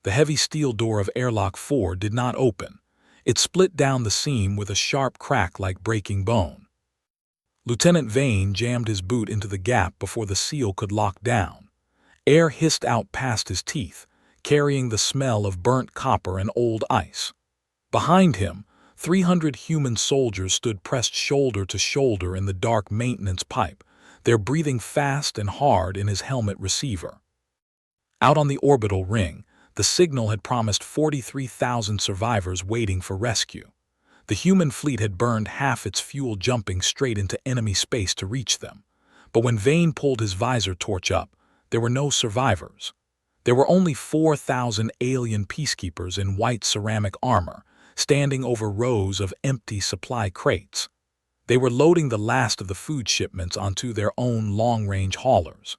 The heavy steel door of airlock 4 did not open. It split down the seam with a sharp crack like breaking bone. Lieutenant Vane jammed his boot into the gap before the seal could lock down. Air hissed out past his teeth, carrying the smell of burnt copper and old ice. Behind him, 300 human soldiers stood pressed shoulder to shoulder in the dark maintenance pipe, their breathing fast and hard in his helmet receiver. Out on the orbital ring, the signal had promised 43,000 survivors waiting for rescue. The human fleet had burned half its fuel jumping straight into enemy space to reach them. But when Vane pulled his visor torch up, there were no survivors. There were only 4,000 alien peacekeepers in white ceramic armor, standing over rows of empty supply crates. They were loading the last of the food shipments onto their own long-range haulers.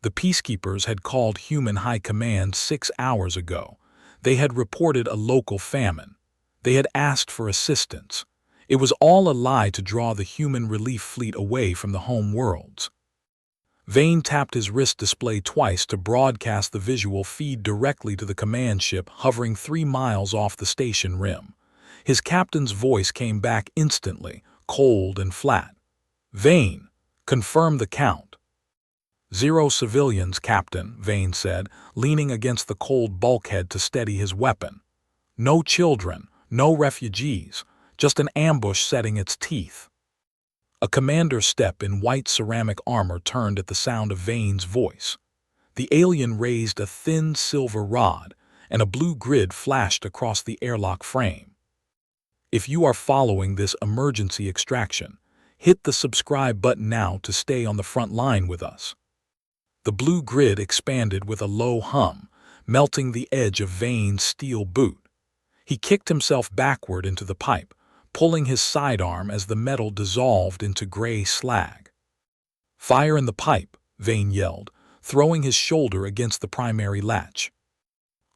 The peacekeepers had called human high command 6 hours ago. They had reported a local famine. They had asked for assistance. It was all a lie to draw the human relief fleet away from the home worlds. Vane tapped his wrist display twice to broadcast the visual feed directly to the command ship hovering 3 miles off the station rim. His captain's voice came back instantly, cold and flat. "Vane, confirm the count." "0 civilians, Captain," Vane said, leaning against the cold bulkhead to steady his weapon. "No children, no refugees, just an ambush setting its teeth." A commander's step in white ceramic armor turned at the sound of Vane's voice. The alien raised a thin silver rod, and a blue grid flashed across the airlock frame. "If you are following this emergency extraction, hit the subscribe button now to stay on the front line with us." The blue grid expanded with a low hum, melting the edge of Vane's steel boot. He kicked himself backward into the pipe, pulling his sidearm as the metal dissolved into gray slag. "Fire in the pipe," Vane yelled, throwing his shoulder against the primary latch.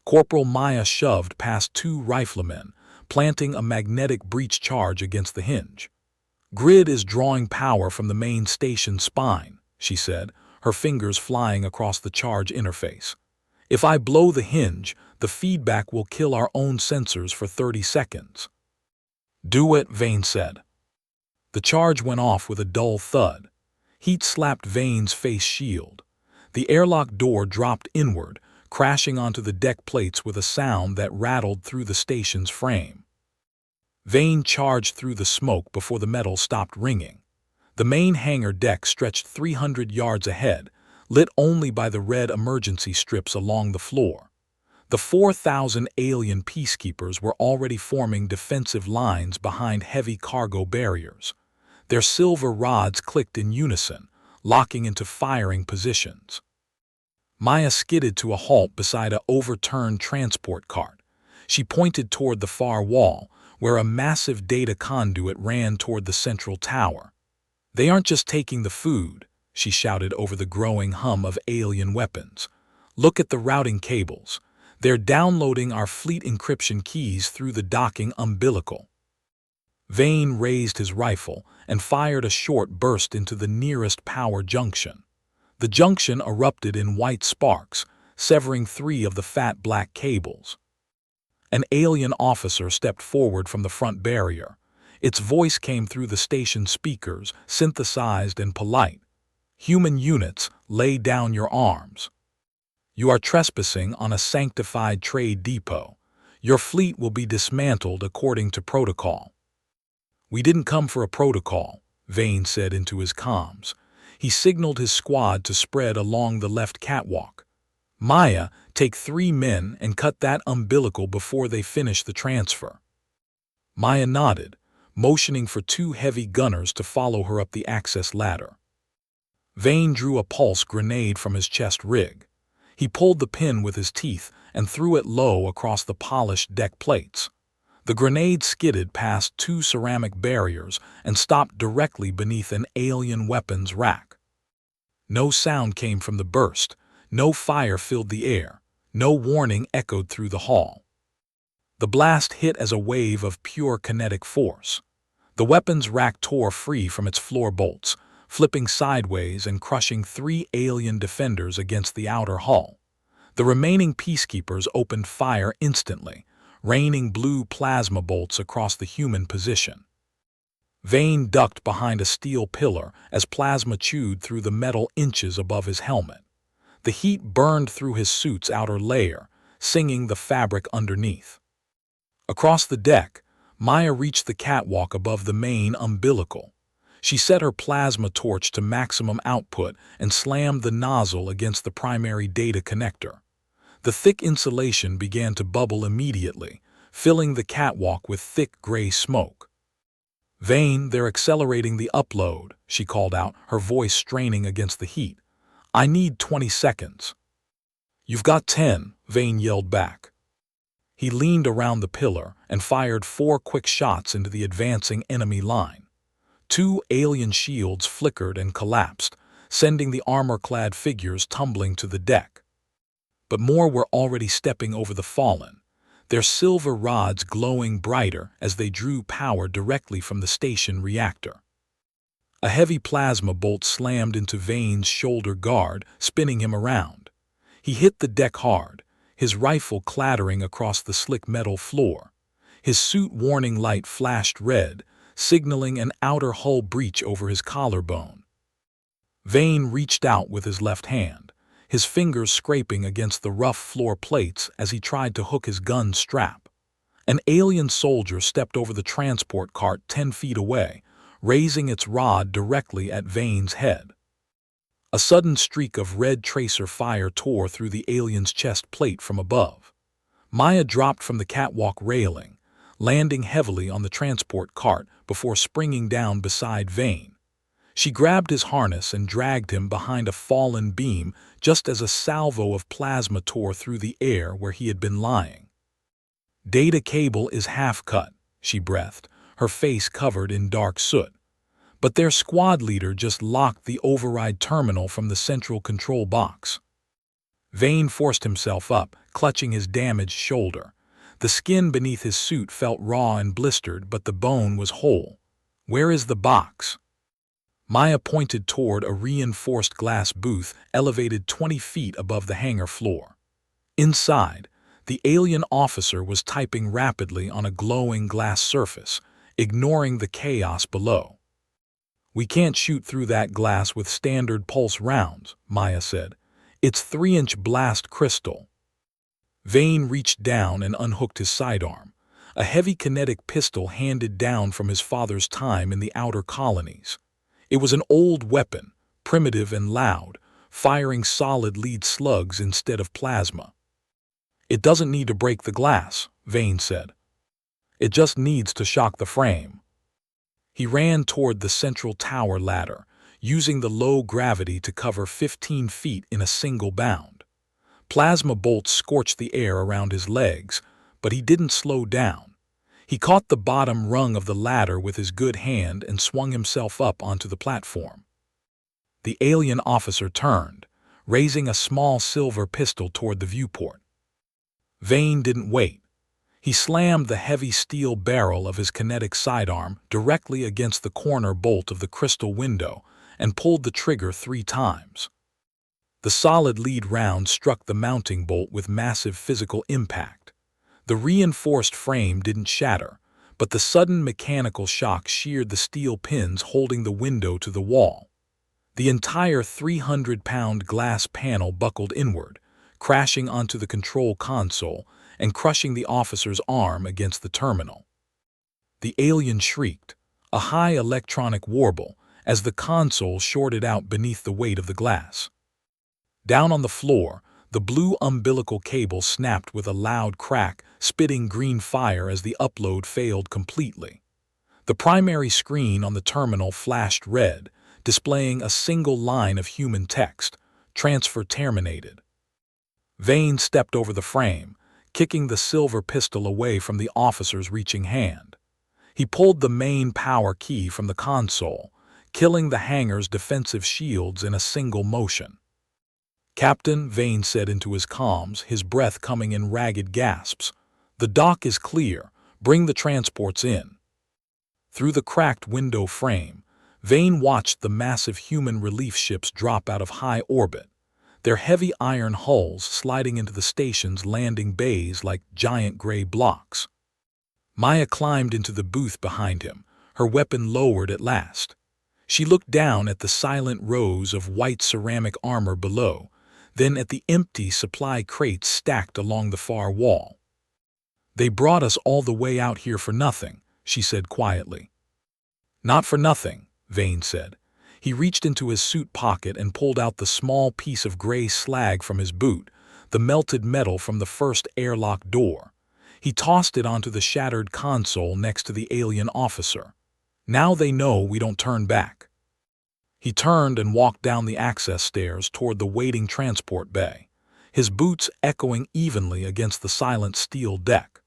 Corporal Maya shoved past 2 riflemen, planting a magnetic breach charge against the hinge. "Grid is drawing power from the main station spine," she said, her fingers flying across the charge interface. "If I blow the hinge, the feedback will kill our own sensors for 30 seconds. "Do it," Vane said. The charge went off with a dull thud. Heat slapped Vane's face shield. The airlock door dropped inward, crashing onto the deck plates with a sound that rattled through the station's frame. Vane charged through the smoke before the metal stopped ringing. The main hangar deck stretched 300 yards ahead, lit only by the red emergency strips along the floor. The 4,000 alien peacekeepers were already forming defensive lines behind heavy cargo barriers. Their silver rods clicked in unison, locking into firing positions. Maya skidded to a halt beside an overturned transport cart. She pointed toward the far wall, where a massive data conduit ran toward the central tower. "They aren't just taking the food," she shouted over the growing hum of alien weapons. "Look at the routing cables. They're downloading our fleet encryption keys through the docking umbilical." Vane raised his rifle and fired a short burst into the nearest power junction. The junction erupted in white sparks, severing 3 of the fat black cables. An alien officer stepped forward from the front barrier. Its voice came through the station speakers, synthesized and polite. "Human units, lay down your arms. You are trespassing on a sanctified trade depot. Your fleet will be dismantled according to protocol." "We didn't come for a protocol," Vane said into his comms. He signaled his squad to spread along the left catwalk. "Maya, take 3 men and cut that umbilical before they finish the transfer." Maya nodded, motioning for 2 heavy gunners to follow her up the access ladder. Vane drew a pulse grenade from his chest rig. He pulled the pin with his teeth and threw it low across the polished deck plates. The grenade skidded past 2 ceramic barriers and stopped directly beneath an alien weapons rack. No sound came from the burst, no fire filled the air, no warning echoed through the hall. The blast hit as a wave of pure kinetic force. The weapons rack tore free from its floor bolts, flipping sideways and crushing 3 alien defenders against the outer hull. The remaining peacekeepers opened fire instantly, raining blue plasma bolts across the human position. Vane ducked behind a steel pillar as plasma chewed through the metal inches above his helmet. The heat burned through his suit's outer layer, singing the fabric underneath. Across the deck, Maya reached the catwalk above the main umbilical. She set her plasma torch to maximum output and slammed the nozzle against the primary data connector. The thick insulation began to bubble immediately, filling the catwalk with thick gray smoke. "Vane, they're accelerating the upload," she called out, her voice straining against the heat. "I need 20 seconds." "You've got 10, Vane yelled back. He leaned around the pillar and fired 4 quick shots into the advancing enemy line. 2 alien shields flickered and collapsed, sending the armor-clad figures tumbling to the deck. But more were already stepping over the fallen, their silver rods glowing brighter as they drew power directly from the station reactor. A heavy plasma bolt slammed into Vane's shoulder guard, spinning him around. He hit the deck hard, his rifle clattering across the slick metal floor. His suit warning light flashed red, signaling an outer hull breach over his collarbone. Vane reached out with his left hand, his fingers scraping against the rough floor plates as he tried to hook his gun strap. An alien soldier stepped over the transport cart 10 feet away, raising its rod directly at Vane's head. A sudden streak of red tracer fire tore through the alien's chest plate from above. Maya dropped from the catwalk railing, landing heavily on the transport cart before springing down beside Vane. She grabbed his harness and dragged him behind a fallen beam just as a salvo of plasma tore through the air where he had been lying. "Data cable is half cut," she breathed, her face covered in dark soot. But their squad leader just locked the override terminal from the central control box. Vane forced himself up, clutching his damaged shoulder. The skin beneath his suit felt raw and blistered, but the bone was whole. "Where is the box?" Maya pointed toward a reinforced glass booth elevated 20 feet above the hangar floor. Inside, the alien officer was typing rapidly on a glowing glass surface, ignoring the chaos below. "We can't shoot through that glass with standard pulse rounds," Maya said. "It's 3-inch blast crystal." Vane reached down and unhooked his sidearm, a heavy kinetic pistol handed down from his father's time in the outer colonies. It was an old weapon, primitive and loud, firing solid lead slugs instead of plasma. "It doesn't need to break the glass," Vane said. "It just needs to shock the frame." He ran toward the central tower ladder, using the low gravity to cover 15 feet in a single bound. Plasma bolts scorched the air around his legs, but he didn't slow down. He caught the bottom rung of the ladder with his good hand and swung himself up onto the platform. The alien officer turned, raising a small silver pistol toward the viewport. Vane didn't wait. He slammed the heavy steel barrel of his kinetic sidearm directly against the corner bolt of the crystal window and pulled the trigger 3 times. The solid lead round struck the mounting bolt with massive physical impact. The reinforced frame didn't shatter, but the sudden mechanical shock sheared the steel pins holding the window to the wall. The entire 300-pound glass panel buckled inward, crashing onto the control console and crushing the officer's arm against the terminal. The alien shrieked, a high electronic warble, as the console shorted out beneath the weight of the glass. Down on the floor, the blue umbilical cable snapped with a loud crack, spitting green fire as the upload failed completely. The primary screen on the terminal flashed red, displaying a single line of human text, "Transfer terminated." Vane stepped over the frame, kicking the silver pistol away from the officer's reaching hand. He pulled the main power key from the console, killing the hangar's defensive shields in a single motion. "Captain," Vane said into his comms, his breath coming in ragged gasps, "the dock is clear. Bring the transports in." Through the cracked window frame, Vane watched the massive human relief ships drop out of high orbit. their heavy iron hulls sliding into the station's landing bays like giant gray blocks. Maya climbed into the booth behind him, her weapon lowered at last. She looked down at the silent rows of white ceramic armor below, then at the empty supply crates stacked along the far wall. "They brought us all the way out here for nothing," she said quietly. "Not for nothing," Vane said. He reached into his suit pocket and pulled out the small piece of gray slag from his boot, the melted metal from the first airlock door. He tossed it onto the shattered console next to the alien officer. "Now they know we don't turn back." He turned and walked down the access stairs toward the waiting transport bay, his boots echoing evenly against the silent steel deck.